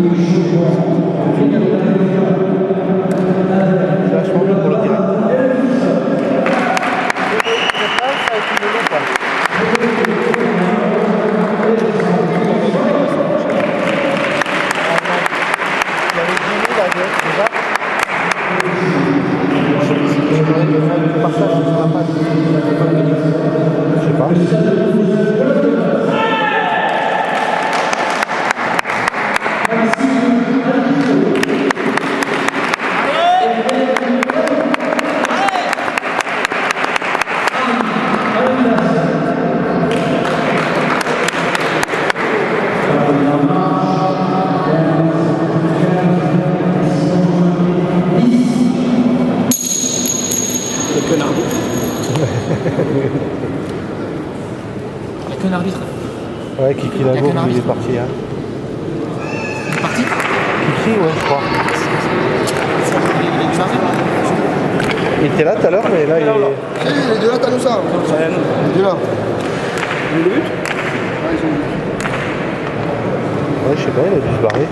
C'est vachement bien pour le direct. Je sais pas. Un arbitre. Ouais, Kiki Lago, il est parti. Hein. Il est parti. Kiki, ouais, je crois. Il est chargé. Il était là tout à l'heure, mais là, il est... Les deux là, t'as nous ça. Les deux là. Le but? Ouais, je sais pas, il a dû se barrer.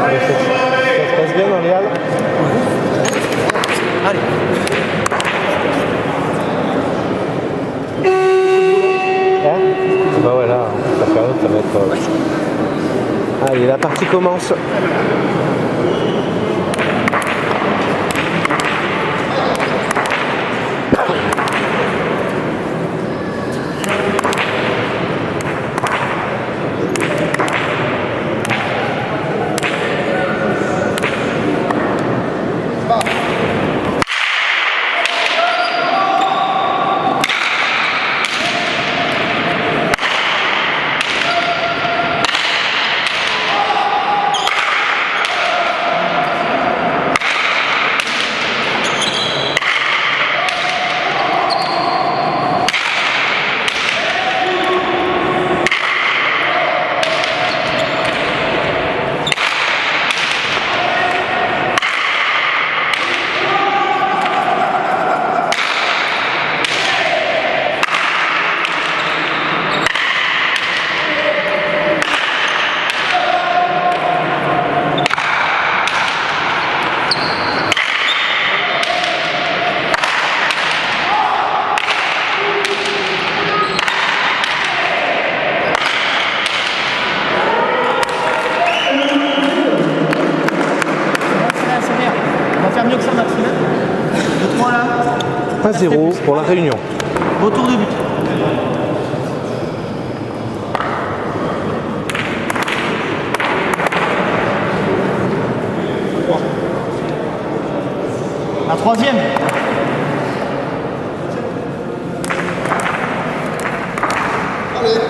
Ça se passe bien dans les halles? Allez. Hein? Bah ouais, là, la période, ça va être... Allez, la partie commence. Mieux que ça, Maxime. Le 3 là. 1-0 pour la Réunion. Retour de but. La troisième. Allez.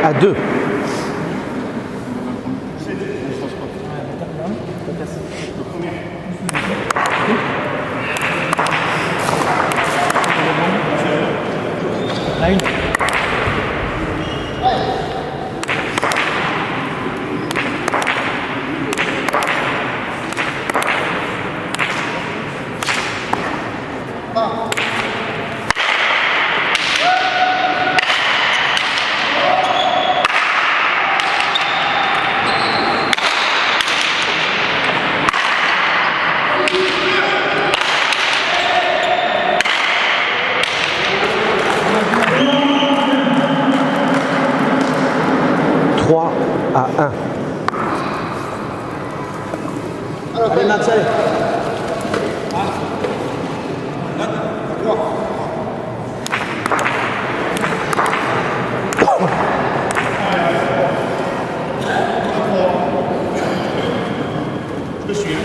À 2. La une. Allez Max, allez. Je suis.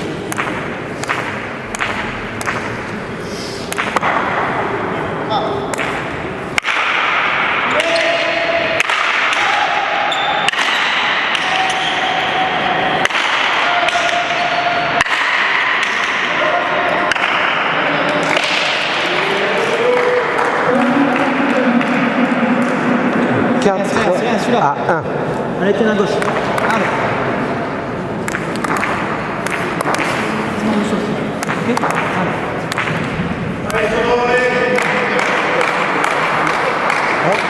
4 à 1. Allez, tiens à gauche. Allez. Ok.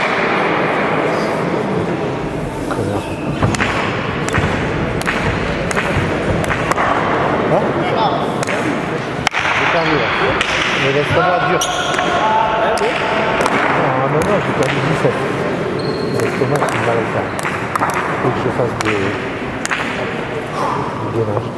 J'ai perdu là. Mais l'estomac dur. À un moment, j'ai perdu 17. L'estomac, c'est mal à faire. Il faut que je fasse du gainage.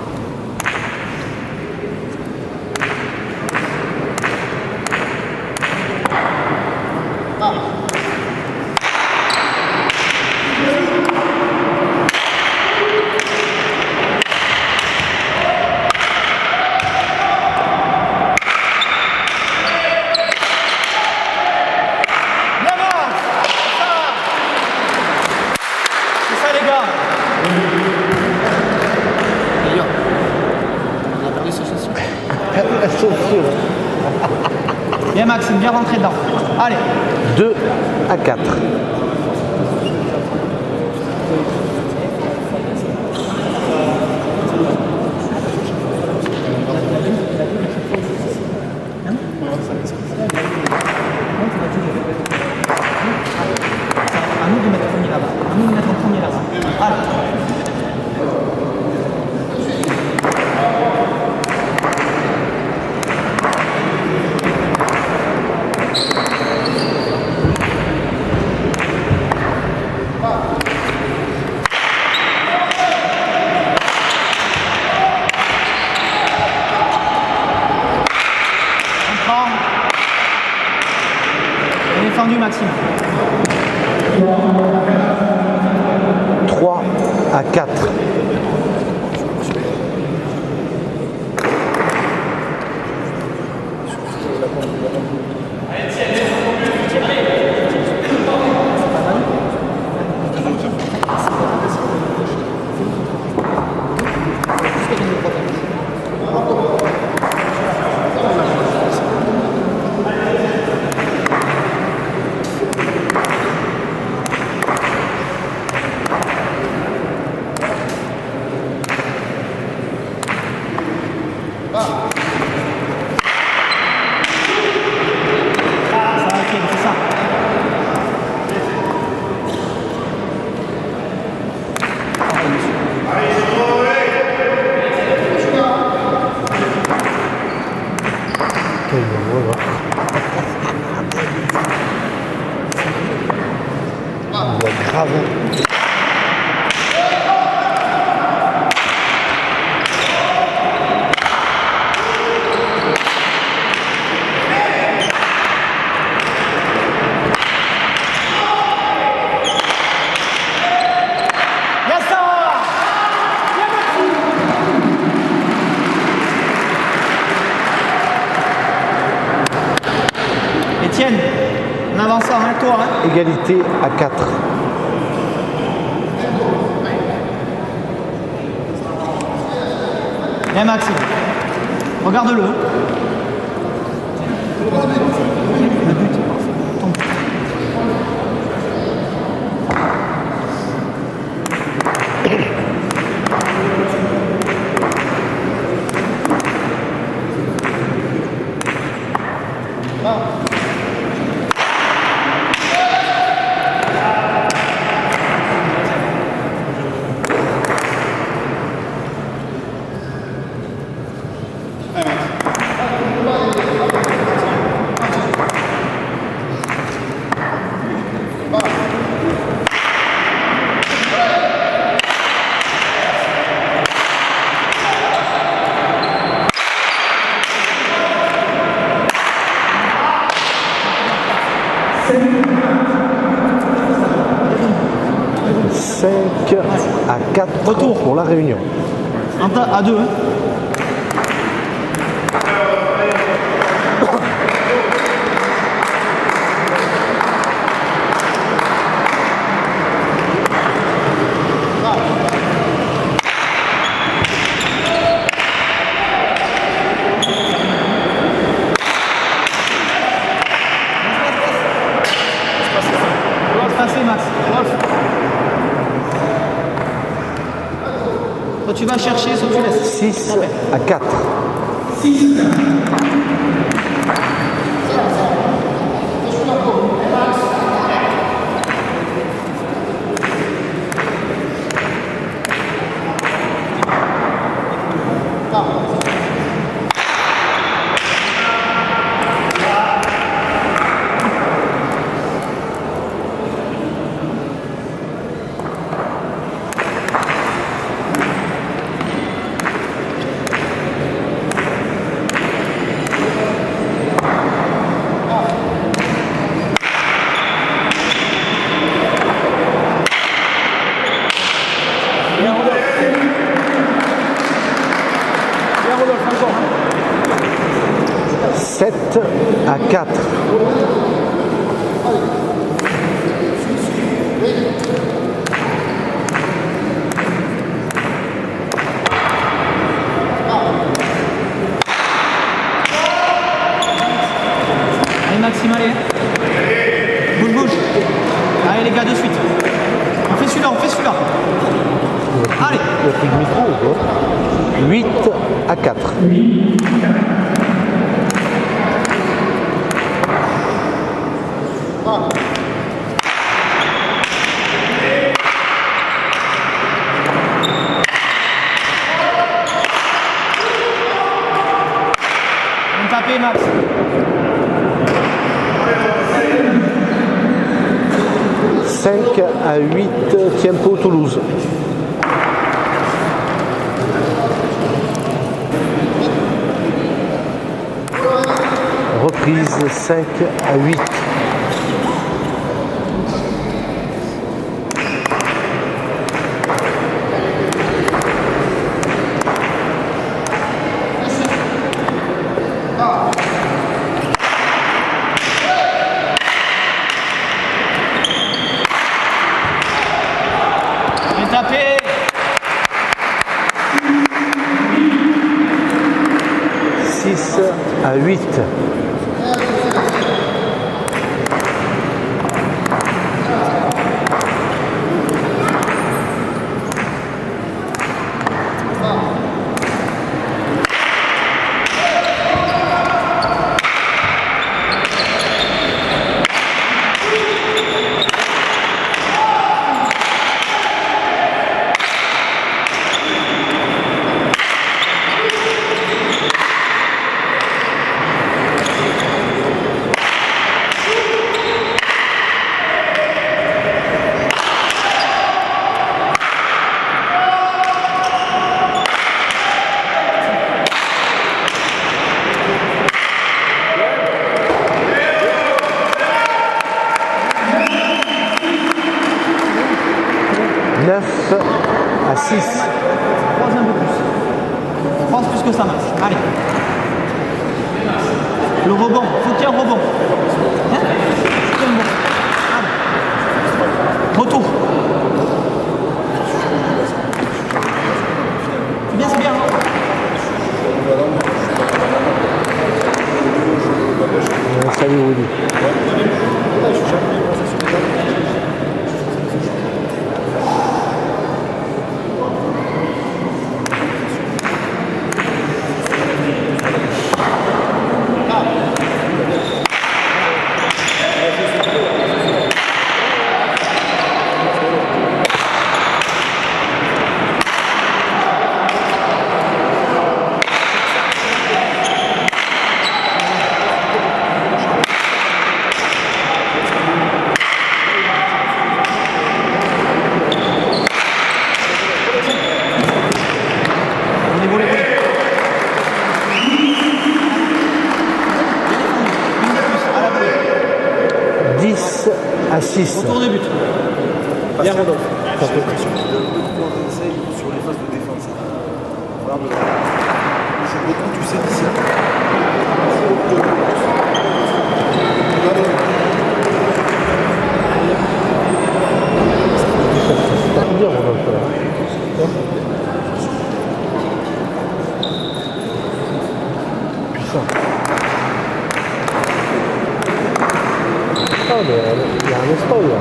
Bien Maxime, bien rentré dedans. Allez. 2 à 4. À nous de mettre premier là-bas. À nous de mettre en premier là-bas. Allez. Défendu Maxime. 3 à 4. Grave. Étienne, on avance en un tour. Hein. Égalité à 4. Bien Maxime. Regarde-le. Le but est parfait. Ton but. 5 à 4 Retour. pour la Réunion. À 2. Hein. Max. Soit tu vas chercher, soit tu laisses. 6 à 4. 6. Encore. 7 à 4. Allez Maxime, allez. Bouge, bouge. Allez les gars, de suite. On fait celui-là, Allez. Il n'y a plus de micro ou quoi? 8 à 4. On tape Max. 5 à 8, Tiempo Toulouse. Reprise 5 à 8. Taper. 6 à 8. À 6. 3 un peu plus. 3 plus que ça, Max. Allez. Le rebond. Faut qu'il y ait un rebond. Hein? Faut qu'il y ait un rebond. Allez. Retour. C'est bien, c'est bien. Salut Rudy. 10 à 6. Retour de but. Bien, Rodolphe. ça peut. De pouvoir essayer sur les phases de défense. Regarde, je retrouve, tu sais, d'ici. C'est bien, on va le faire. Puissant. Ah, mais il y a un espace là.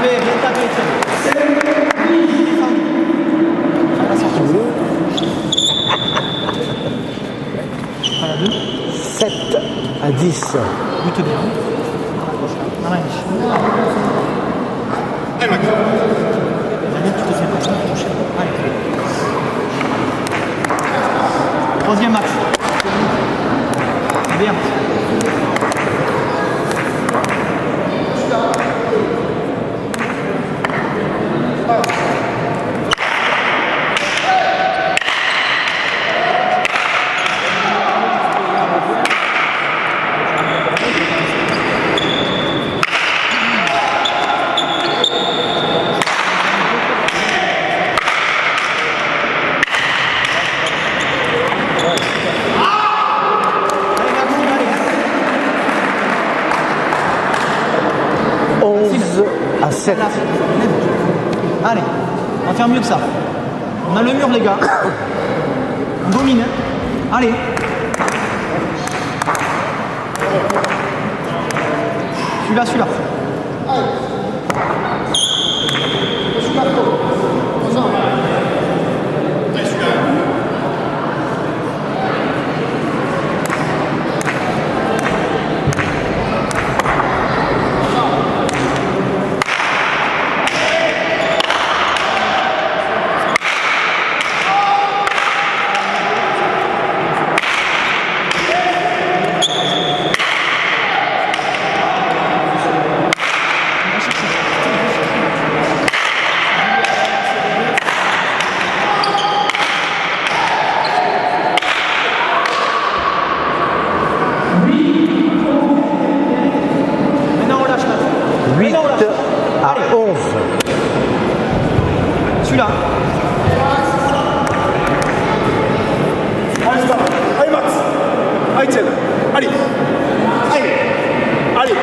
Bien tapé, Etienne. 7 à 10. Butte bien. Arrange. Allez, Max. Daniel, tu te tiens pas, tu te touches. Allez. Troisième max. Bien. À 7. Allez, on va faire mieux que ça. On a le mur, les gars. On domine. Allez. Celui-là, celui-là. Celui-là. Allez, stop. Allez, Max. Allez, tiens. Allez. Allez. Allez.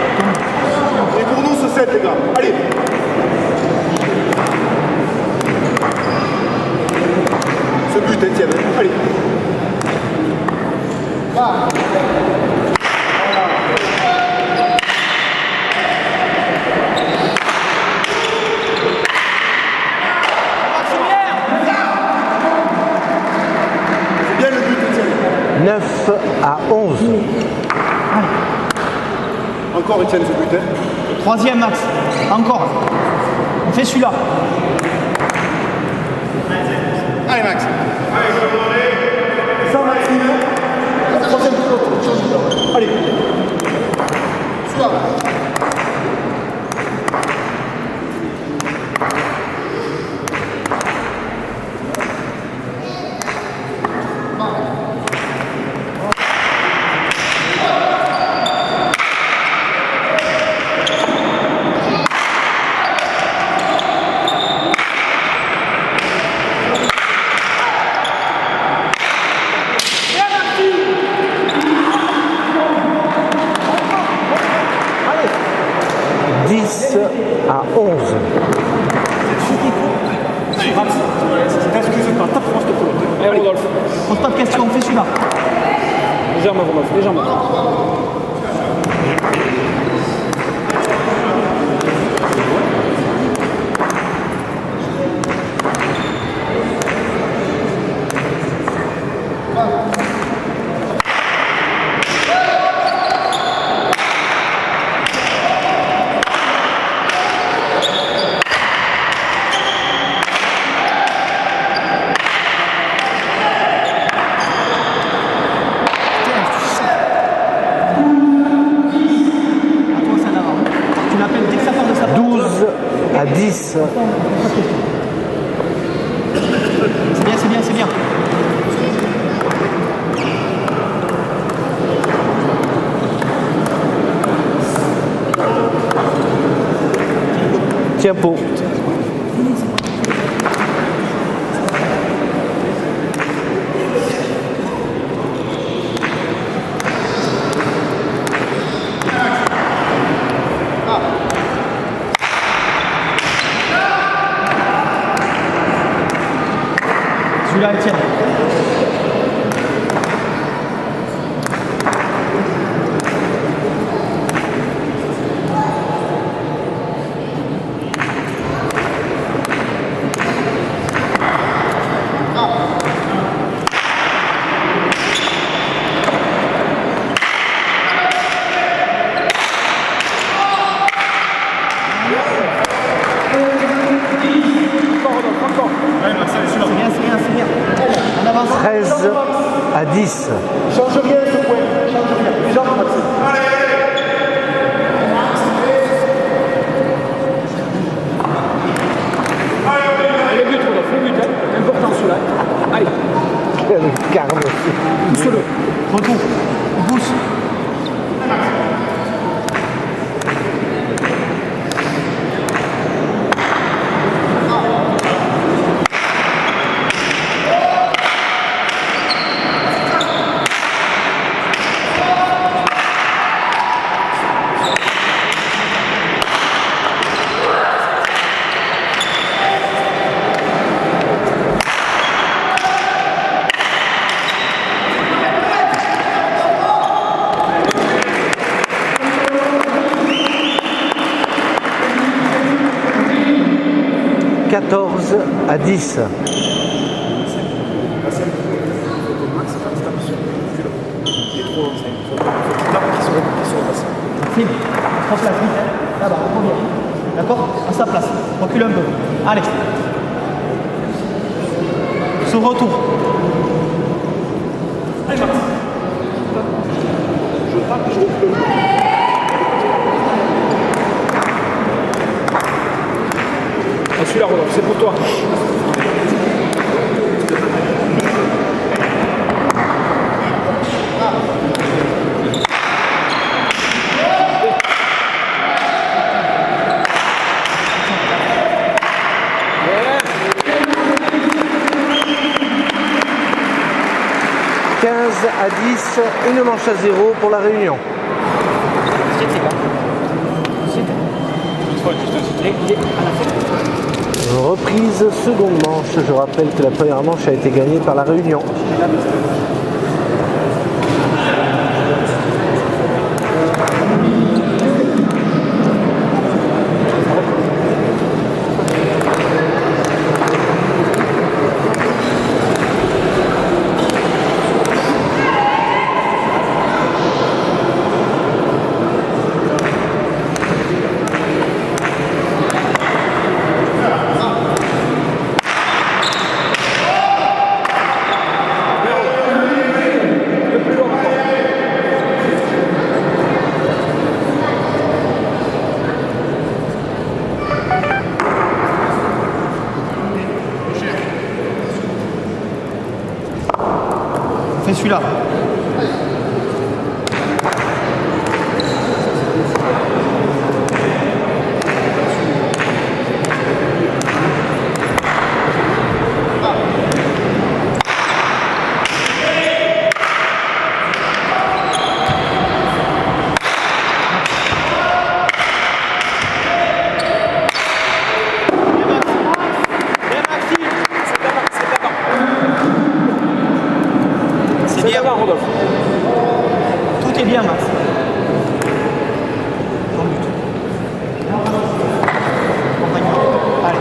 Et pour nous, ce 7, les gars. Allez. Ce but, Etienne. Allez. C'est bien le but, Etienne. 9 à 11. Encore, Etienne, ce but. Troisième max. Encore. On fait celui-là. Allez, Max. Ça, Maxime. Troisième tour. Allez. Celui-là. À 11. Max, t'excuses pas, tape France de Allez, Rodolphe. Pose pas de questions, on fait celui-là. Légèrement, Rodolphe, légèrement. C'est bien, c'est bien, c'est bien. Tempo. Celui-là, Etienne. C'est bien. On avance. 13 à 10. Change rien ce point. Change rien. Les jambes, Maxime. Le but, Rodolphe, le but, hein. Important celui-là. Allez, Quel carme. pousse-le. Retour. On pousse. « 14 à 10. Maxime, prends place vite, hein. Là-bas, on revient. D'accord? À sa place. Recule un peu. Allez. Sur retour. Allez, Max. Je tape, je recule. Ah, celui-là, Rodolphe, c'est pour toi. À 10, une manche à 0 pour la Réunion. Reprise seconde manche. Je rappelle que la première manche a été gagnée par la Réunion. Fais celui-là. C'est bien, Rodolphe. Tout est bien, Max. Dans le but. Allez.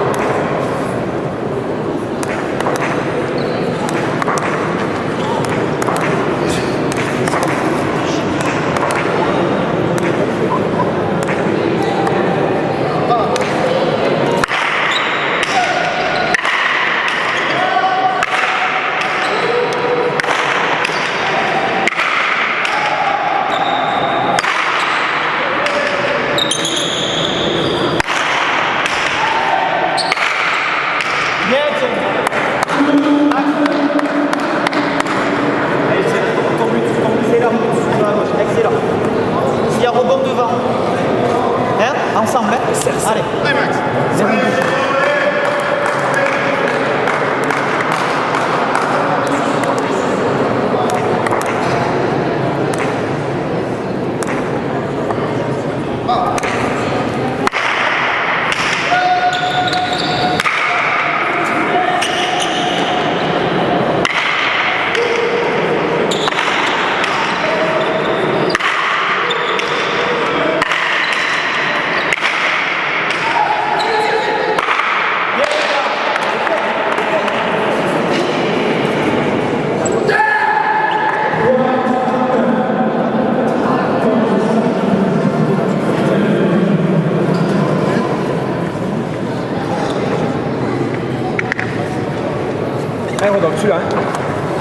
Allez, Rodolphe, celui-là. Hein.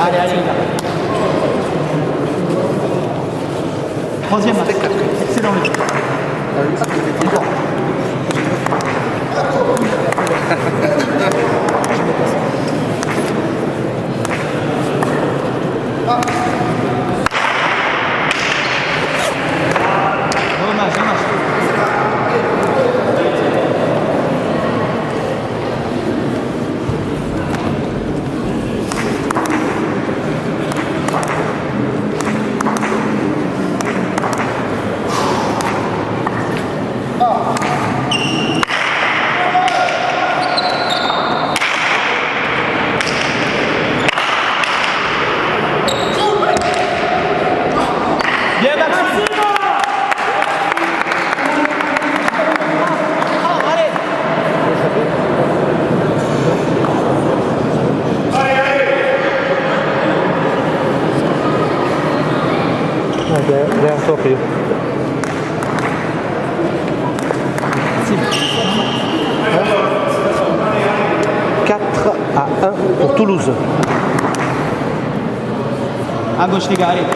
Allez, allez, les gars. Troisième, Max. Excellent, les gars. Encore. Dommage, dommage. Bien, Maxime. Oh, allez. Derrière toi, Pio. 4 à 1 pour Toulouse. À gauche, les gars, allez.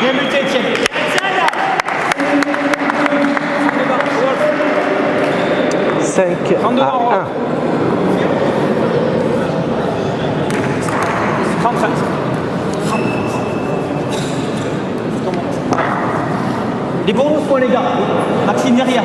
Bien buté, Etienne. 5 32 à euros. 1. 35. Les bons points, les gars. Maxime derrière.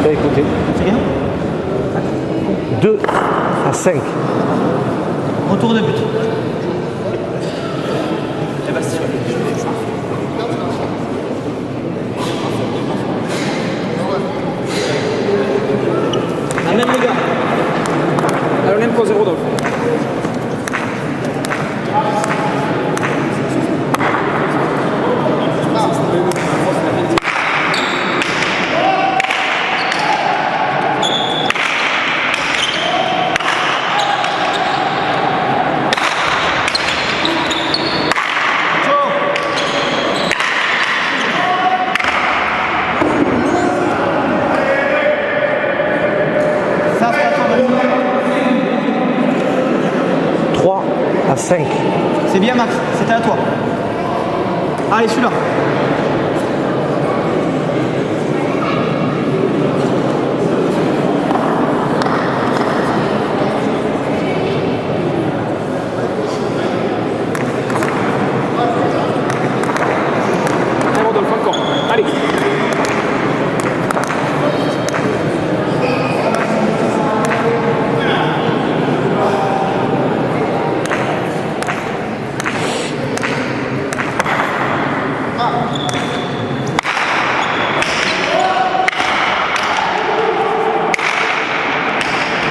T'as écouté. C'est bien. 2 à 5. Retour de but. Sébastien. La même, les gars. Allez, on aime poser Rodolphe. Ça, c'est à toi, Maxime. 3 à 5. C'est bien, Max. C'était à toi. Allez, celui-là. Allez, Rodolphe, encore. Allez.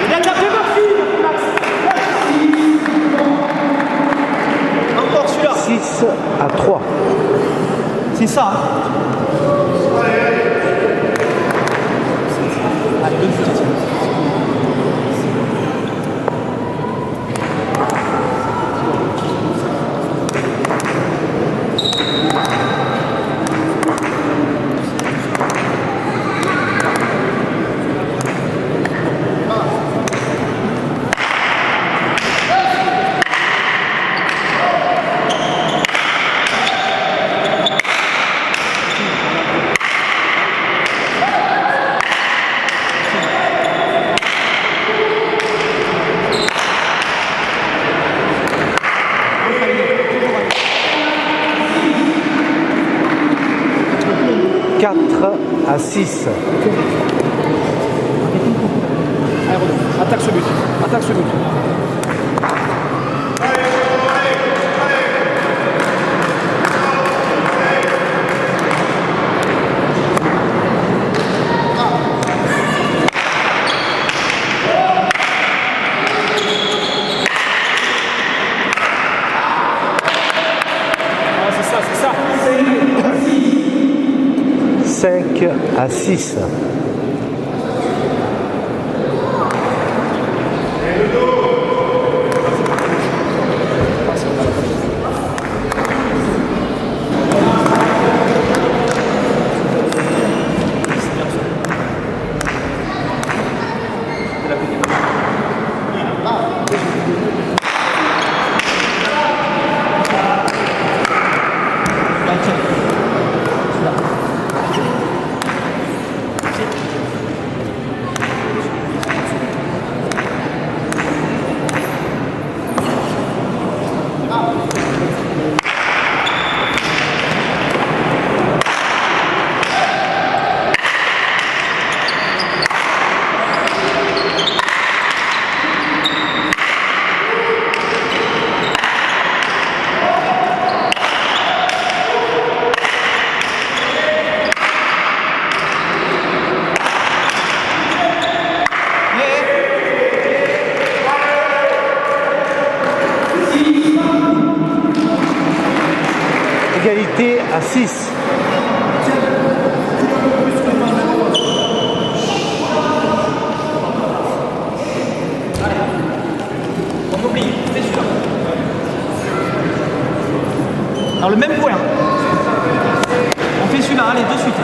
Il a tapé Maxime, Max. Encore celui-là. 6 à 3. C'est ça. Hein. Allez, bonne foot, Etienne. À 6. Allez, Rodolphe. Attaque ce but. Attaque ce but. à 6. Égalité à 6. On oublie, c'est sûr. Alors le même point. On fait celui-là, allez, de suite.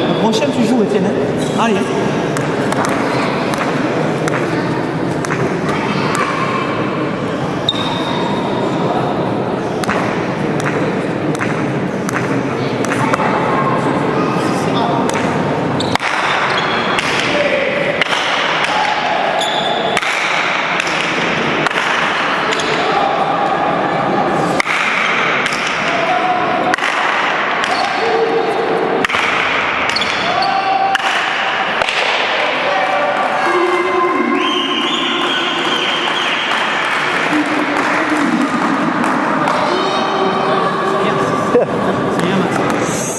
Le prochain, tu joues, Étienne. Allez.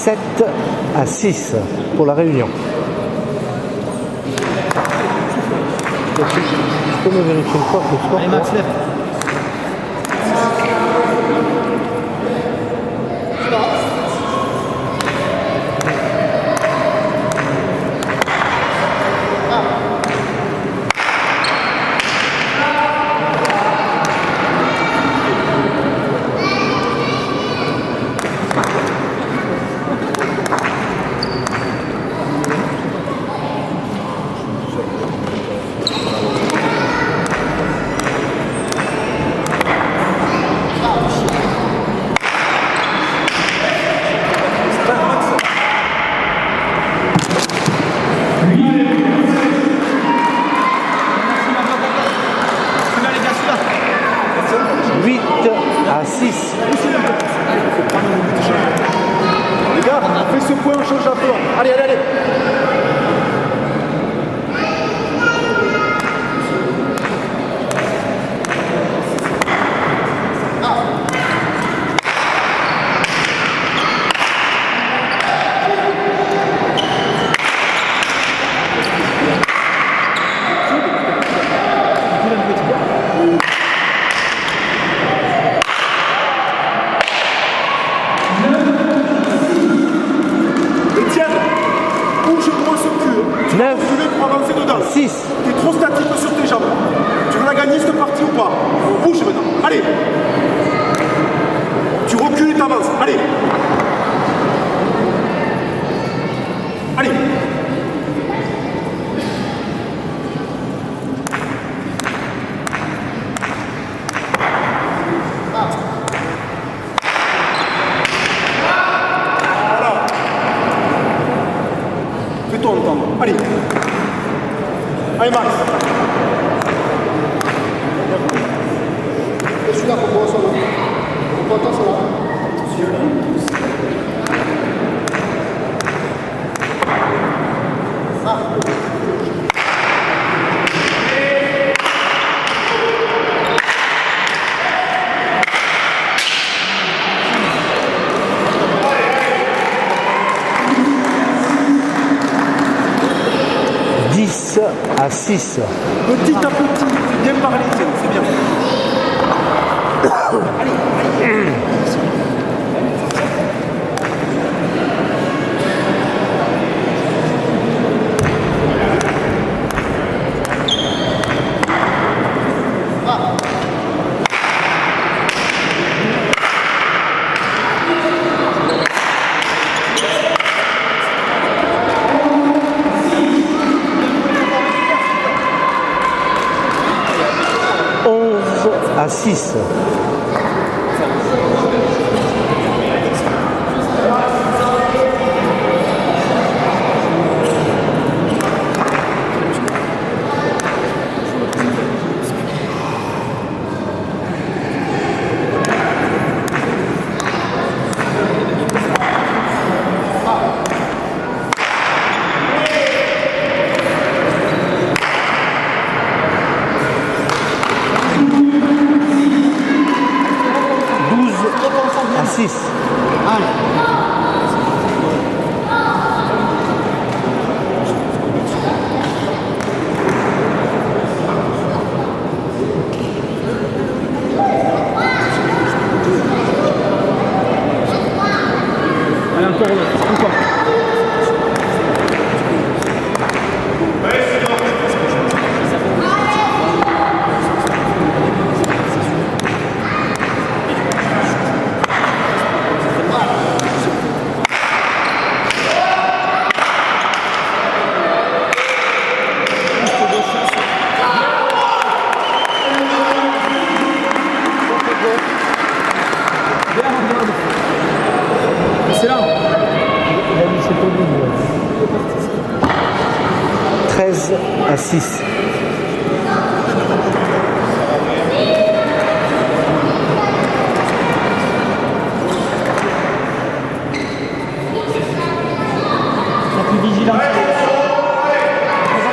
Sept à 6 pour la réunion. Tu peux me vérifier le score? Allez, Max, lève. À 6. Les gars, on fait ce point, on change un peu. Allez, allez, allez. Pour avancer dedans. 6. Tu es trop statique sur tes jambes. Tu veux la gagner cette partie ou pas? On bouge maintenant. Allez. Tu recules et t'avances. Allez. Allez. Voilà. Fais-toi entendre. Allez. Allez, Max. Je suis là pour moi, ça va. Pour toi, ça va. 10 à 6. Petit à petit, bien parler, c'est bien. À 6. À 6. Allez. Allez, encore. 13 à 6. Sois plus vigilant. On va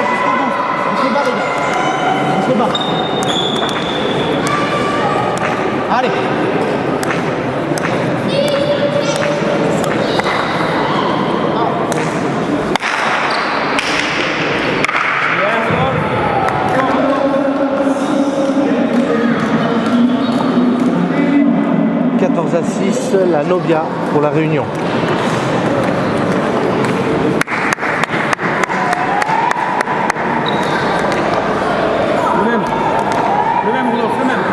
jusqu'au bout. On se bat, les gars. On se bat. Allez. À 6, la Nobia pour la Réunion. Le même, Rodolphe, le même.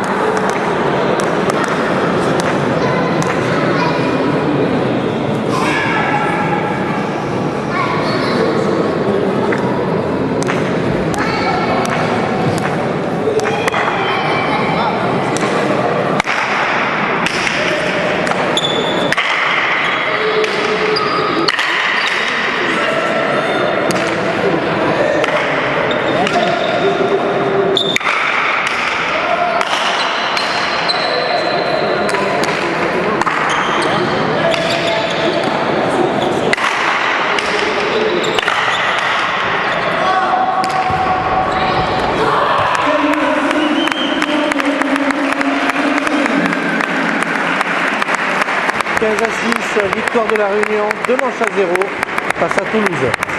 À 6, victoire de la Réunion, 2 manches à 0 face à Toulouse.